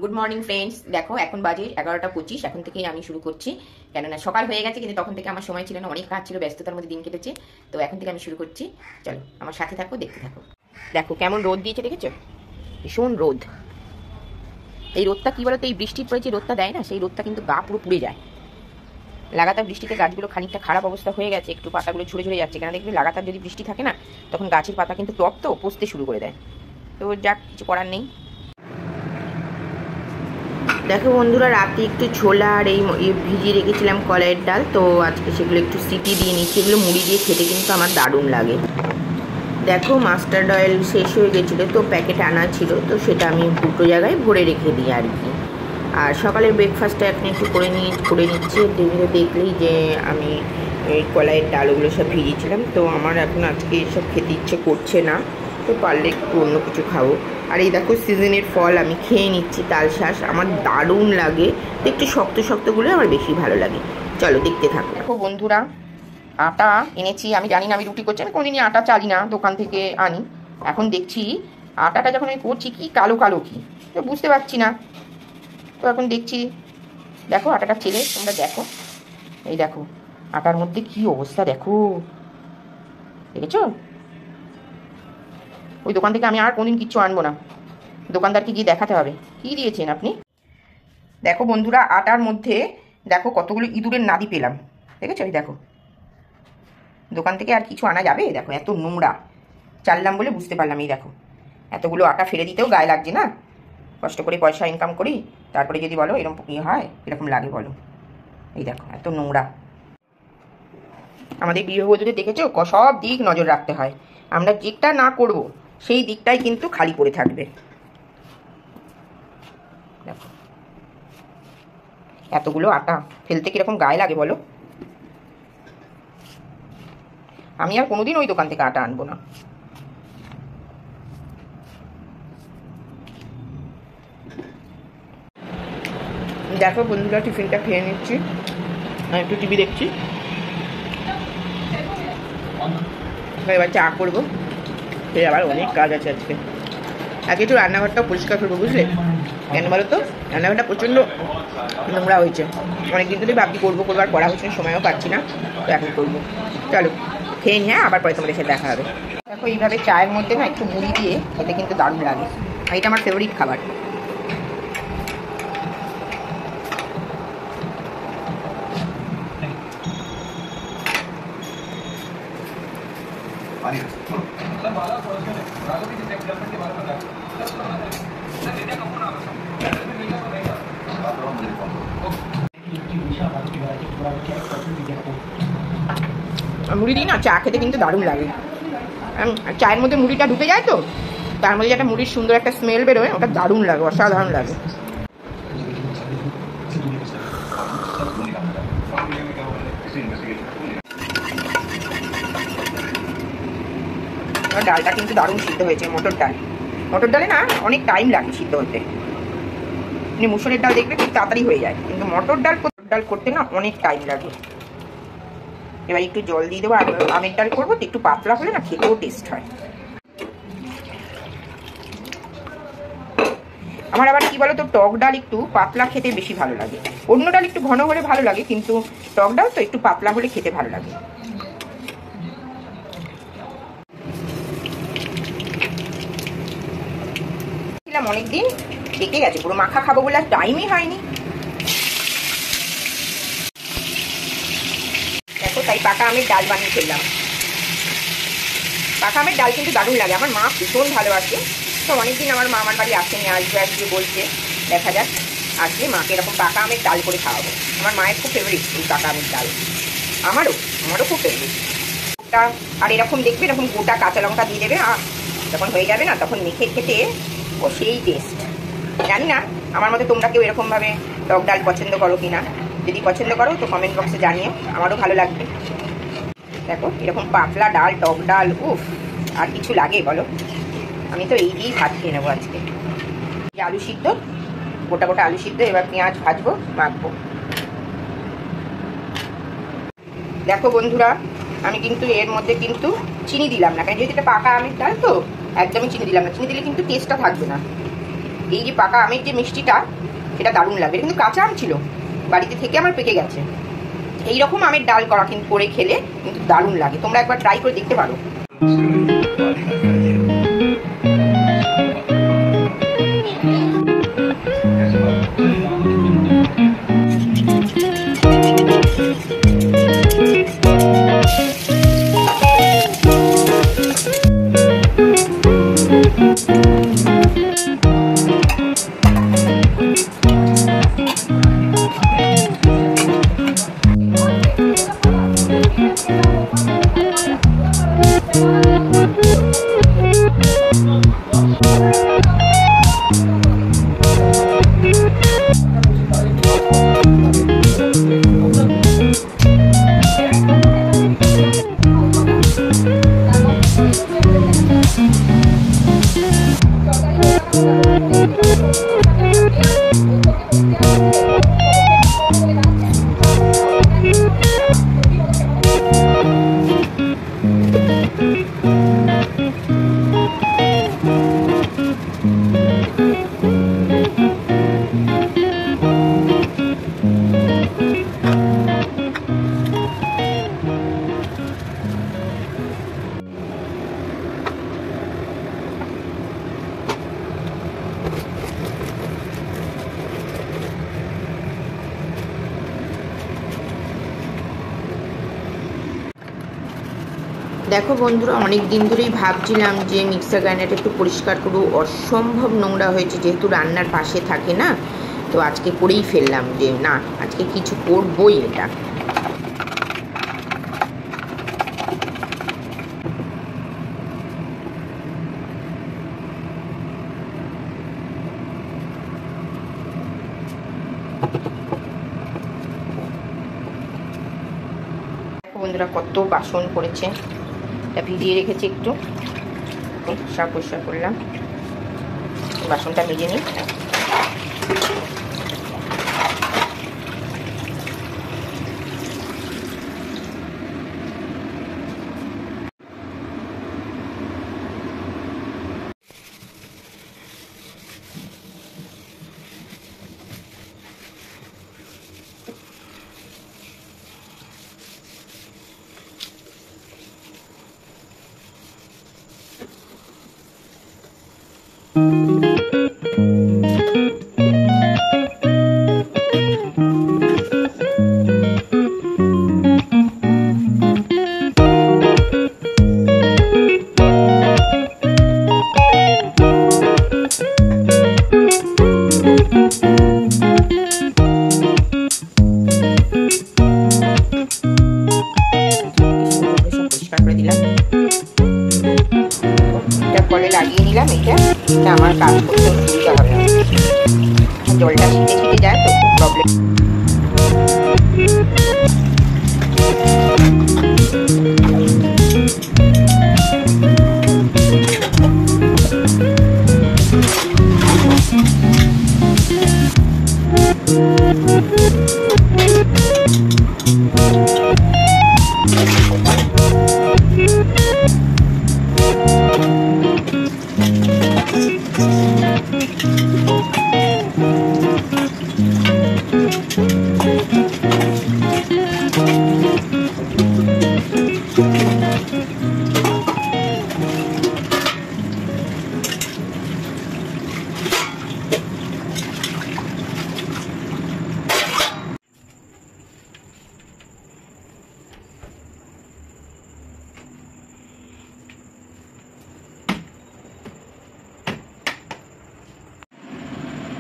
Good morning friends, দেখো এখন বাজে 11টা 25। এখন থেকেই আমি শুরু করছি, কেননা সকাল হয়ে গেছে, কিন্তু তখন থেকে আমার সময় ছিল না, অনেক কাজ ছিল, ব্যস্ততার মধ্যে দিন কেটেছে। তো এখন থেকে আমি শুরু করছি, চলো আমার সাথে থাকো, দেখতে থাকো। দেখো কেমন রোদ দিয়েছে, দেখেছো? ভীষণ রোদ। এই রোদটা কি বলতো, এই বৃষ্টির পরে যে রোদটা দেয় না, সেই রোদটা কিন্তু গা পুরো পুড়ে যায়। লাগাতার বৃষ্টিতে গাছগুলো খানিকটা খারাপ অবস্থা হয়ে গেছে, একটু পাতাগুলো ঝরে ঝরে যাচ্ছে, কেন দেখবে লাগাতার যদি বৃষ্টি থাকে না, তখন গাছের পাতা কিন্তু টপ তো পচতে শুরু করে দেয়। তো যাক, কিছু করার নেই। দেখো বন্ধুরা, রাতে একটু ছোলা আর এই ভিজিয়ে রেখেছিলাম কলাইয়ের ডাল, তো আজকে সেগুলো একটু সিটি দিয়ে নিচ্ছি। এগুলো মুড়ি দিয়ে খেতে কিন্তু আমার দারুণ লাগে। দেখো মাস্টার্ড অয়েল শেষ হয়ে গেছিলো, তো প্যাকেট আনা ছিল, তো সেটা আমি দুটো জায়গায় ভরে রেখে দিই আর কি। আর সকালের ব্রেকফাস্টটা এখন একটু করে নিচ্ছি। টিভিতে দেখলেই যে আমি এই কলাইয়ের ডালগুলো সব ভিজিয়েছিলাম, তো আমার এখন আজকে এসব খেতে ইচ্ছে করছে না, তো পারলে একটু অন্য কিছু খাবো। আর এই দেখো সিজনের ফল আমি খেয়ে নিচ্ছি, তালশাঁস আমার দারুণ লাগে, তো একটু শক্ত শক্তগুলো আমার বেশি ভালো লাগে। চলো দেখতে থাকো। দেখো বন্ধুরা, আটা এনেছি। আমি জানি না, আমি রুটি করছি, আমি কোনোদিনই আটা চালি না, দোকান থেকে আনি। এখন দেখছি আটাটা যখন আমি করছি কি কালো কালো, কি তো বুঝতে পারছি না। তো এখন দেখছি, দেখো আটাটা চেলে তোমরা দেখো, এই দেখো আটার মধ্যে কি অবস্থা দেখো, দেখেছো? ওই দোকান থেকে আমি আর কোনদিন কিচ্ছু আনবো না, দোকানদারকে গিয়ে দেখাতে হবে কি দিয়েছেন আপনি। দেখো বন্ধুরা, আটার মধ্যে দেখো কতগুলো ইঁদুরের নাদি পেলাম, দেখেছো? এই দেখো, দোকান থেকে আর কিছু আনা যাবে? দেখো এত নোংরা, চাললাম বলে বুঝতে পারলাম। এই দেখো এতগুলো আটা ফেলে দিতেও গায়ে লাগছে না, কষ্ট করে পয়সা ইনকাম করি, তারপরে যদি বলো এরকম ইয়ে হয়, এরকম লাগে বলো? এই দেখো এত নোংরা। আমাদের গৃহবধূদের দেখেছো, সব দিক নজর রাখতে হয়, আমরা যেটা না করব সেই দিকটাই কিন্তু খালি পড়ে থাকবে। দেখো এতগুলো আটা ফেলতে কিরকম গায়ে লাগে বলো? আমি আর কোনোদিন ওই দোকান থেকে আটা আনবো না। দেখো বন্ধুরা, টিফিনটা খেয়ে নিচ্ছি, আমি একটু টিভি দেখছি, এবার চা করবো, সে আবার অনেক কাজ আছে আজকে। আগে একটু রান্নাঘরটাও পরিষ্কার করবো, বুঝলে? কেন বলো তো, রান্নাঘরটা প্রচণ্ড নোংরা হয়েছে, অনেকদিন ধরে ভাবছি করবো আর করা হচ্ছে না, সময়ও পাচ্ছি না, তো এখন করবো। চলো খেয়ে নিয়ে আবার পরে তোমাদের সাথে দেখা হবে। দেখো এইভাবে চায়ের মধ্যে না একটু মুড়ি দিয়ে খেতে কিন্তু দারুণ লাগে, আর এটা আমার ফেভারিট খাবার। মুড়ি দিই না চা খেতে কিন্তু দারুণ লাগে, চায়ের মধ্যে মুড়িটা ঢুকে যায়, তো তার মধ্যে একটা মুড়ির সুন্দর একটা স্মেল বেরোয়, ওটা দারুণ লাগে, অসাধারণ লাগে। ডালটা কিন্তু দারুণ সিদ্ধ হয়েছে, মটর ডালে না অনেক টাইম লাগে সিদ্ধ হতে, মানে মুসুরের ডাল দেখবে খুব তাড়াতাড়ি হয়ে যায়, কিন্তু মটর ডাল করতে না অনেক টাইম লাগে। এবার একটু জল দিয়ে দেবো, আর আমের ডাল করবো তো একটু পাতলা হলে না খেতেও টেস্ট হয়। আমার আবার কি বলো তো, টক ডাল একটু পাতলা খেতে বেশি ভালো লাগে, অন্য ডাল একটু ঘন হলে ভালো লাগে, কিন্তু টক ডাল তো একটু পাতলা হলে খেতে ভালো লাগে। অনেকদিন ডেকে গেছে, পুরো মাখা খাবো বলে আর টাইমই হয়নি। দেখো তাই পাকা আমের ডাল বানিয়ে ফেললাম। পাকা আমের ডাল কিন্তু দারুণ লাগে, আমার মা ভীষণ ভালোবাসে, তো অনেকদিন আমার মা আমার বাড়ি আসেনি, আসবে বলছে, দেখা যাক আসলে মাকে এরকম পাকা আমের ডাল করে খাওয়াবো। আমার মায়ের খুব ফেভারিট এই পাকা আমের ডাল, আমারও খুব ফেভারিট। আর এরকম দেখবে, এরকম গোটা কাঁচা লঙ্কা দিয়ে দেবে, যখন হয়ে যাবে না তখন মেখে খেতে ও সেই টেস্ট। জানি না আমার মতে তোমরা কেউ এরকমভাবে টক ডাল পছন্দ করো কিনা, যদি পছন্দ করো তো কমেন্ট বক্সে জানিও, আমারও ভালো লাগবে। দেখো এরকম পাতলা ডাল, টক ডাল, উফ আর কিছু লাগে বলো? আমি তো এই দিয়েই ভাত খেয়ে নেবো আজকে। আলু সিদ্ধ, গোটা আলু সিদ্ধ, এবার পেঁয়াজ ভাজবো, মাখবো। দেখো বন্ধুরা, আমি কিন্তু এর মধ্যে কিন্তু চিনি দিলাম না, কারণ যেহেতু এটা পাকা আমের ডাল তো একদমই চিনি দিলাম না, চিনি দিলে কিন্তু টেস্টটা থাকবে না। এই যে পাকা আমের যে মিষ্টিটা, এটা দারুণ লাগে। কিন্তু কাঁচা আম ছিল, বাড়িতে থেকে আমার পেকে গেছে। এইরকম আমের ডাল করা কিন্তু করে খেলে কিন্তু দারুণ লাগে, তোমরা একবার ট্রাই করে দেখতে পারো। দেখো বন্ধুরা, অনেক দিন ধরেই ভাবছিলাম যে মিক্সার গ্রাইন্ডারটা একটু পরিষ্কার করবো, অসম্ভব নোংরা হয়েছে, যেহেতু রান্নার পাশে থাকে না, তো আজকে করেই ফেললাম যে না, আজকে কিছু করবোই এটা। বন্ধুরা, কত বাসন পড়েছে, এটা ভিজিয়ে রেখেছি, একটু পরিষ্কার করলাম, বাসনটা মেজে নিই। কলে লাগিয়ে নিলাম, এটা আমার কাজ করতে সুবিধা হবে না, জলটা ছিটে ছিটে যায় তো খুব প্রবলেম।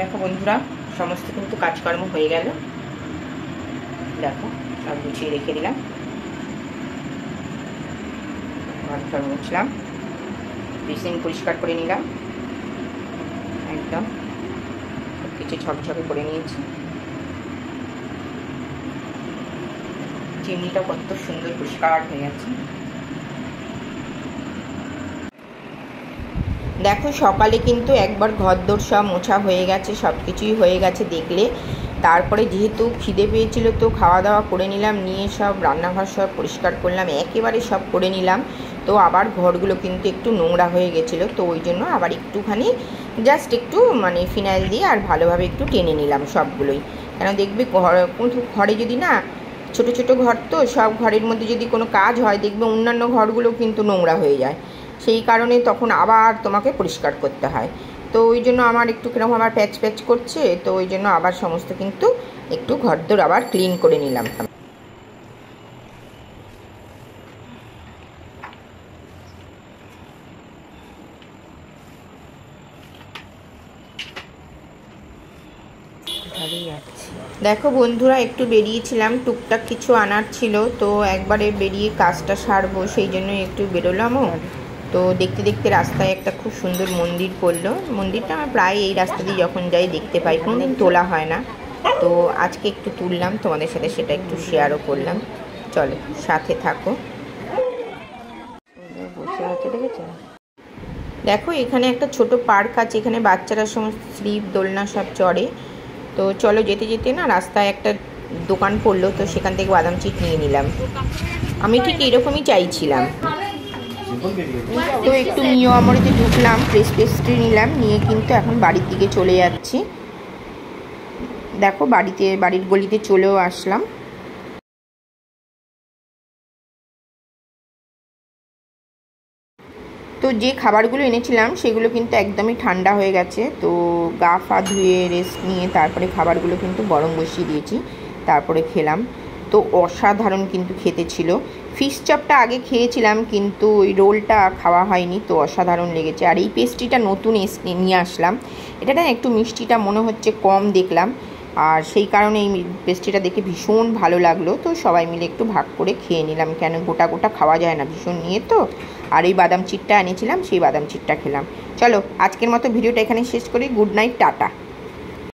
দেখো বন্ধুরা, সমস্ত কিন্তু কাজকর্ম হয়ে গেল, দেখো সব গুছিয়ে রেখে দিলাম, ঘর মুছলাম, বেসিন পরিষ্কার করে নিলাম, একদম সব কিছু ঝকঝকে করে নিয়েছি। চিমনিটা কত সুন্দর পরিষ্কার হয়ে গেছে। দেখো সকালে কিন্তু একবার ঘরদোর সব মোছা হয়ে গেছে, সব কিছুই হয়ে গেছে দেখলে। তারপরে যেহেতু খিদে পেয়েছিল তো খাওয়া দাওয়া করে নিলাম, নিয়ে সব রান্নাঘর সব পরিষ্কার করলাম, একেবারে সব করে নিলাম। তো আবার ঘরগুলো কিন্তু একটু নোংরা হয়ে গেছিলো, তো ওই জন্য আবার একটুখানি জাস্ট একটু মানে ফিনাইল দিয়ে আর ভালোভাবে একটু টেনে নিলাম সবগুলোই। কেন দেখবে ঘরে যদি না, ছোট ছোট ঘর তো, সব ঘরের মধ্যে যদি কোনো কাজ হয় দেখবে অন্যান্য ঘরগুলোও কিন্তু নোংরা হয়ে যায়, সেই কারণে তখন আবার তোমাকে পরিষ্কার করতে হয়। তো ওই জন্য আমার একটু কিরকম আবার প্যাচ প্যাচ করছে, তো ওই জন্য আবার সমস্ত কিন্তু একটু ঘরদোর আবার ক্লিন করে নিলাম। দেখো বন্ধুরা, একটু বেরিয়েছিলাম, টুকটাক কিছু আনার ছিল, তো একবারে বেরিয়ে কাজটা সারবো সেই জন্যই একটু বেরোলামও। তো দেখতে দেখতে রাস্তায় একটা খুব সুন্দর মন্দির পড়লো। মন্দিরটা আমার প্রায় এই রাস্তা দিয়ে যখন যাই দেখতে পাই, কোনোদিন তোলা হয় না, তো আজকে একটু তুললাম তোমাদের সাথে, সেটা একটু শেয়ারও করলাম। চলো সাথে থাকো। বসে আছে দেখেছো? দেখো এখানে একটা ছোট পার্ক আছে, এখানে বাচ্চারা সমস্ত স্লিপ দোলনা সব চড়ে। তো চলো যেতে যেতে না রাস্তায় একটা দোকান পড়লো, তো সেখান থেকে বাদাম চিট নিয়ে নিলাম। আমি ঠিক এরকমই চাইছিলাম। তো একটু মিও আমরিতে ঢুকলাম, ফ্রেশ পেস্ট্রি নিলাম, নিয়ে কিন্তু এখন বাড়ির দিকে চলে যাচ্ছি। দেখো বাড়ির গলিতে চলেও আসলাম। তো যে খাবারগুলো এনেছিলাম সেগুলো কিন্তু একদমই ঠান্ডা হয়ে গেছে, তো গা ফা ধুয়ে রেস্ট নিয়ে তারপরে খাবারগুলো কিন্তু গরম বসিয়ে দিয়েছি, তারপরে খেলাম। তো অসাধারণ কিন্তু খেতে ছিল। ফিশ চপটা আগে খেয়েছিলাম কিন্তু ওই রোলটা খাওয়া হয়নি, তো অসাধারণ লেগেছে। আর এই পেস্ট্রিটা নতুন নিয়ে আসলাম, এটা না একটু মিষ্টিটা মনে হচ্ছে কম দেখলাম, আর সেই কারণে এই পেস্ট্রিটা দেখে ভীষণ ভালো লাগলো। তো সবাই মিলে একটু ভাগ করে খেয়ে নিলাম, কেন গোটা গোটা খাওয়া যায় না ভীষণ নিয়ে তো। আর এই বাদাম চিটটা এনেছিলাম, সেই বাদাম চিটটা খেলাম। চলো আজকের মতো ভিডিওটা এখানে শেষ করি। Good night, tata.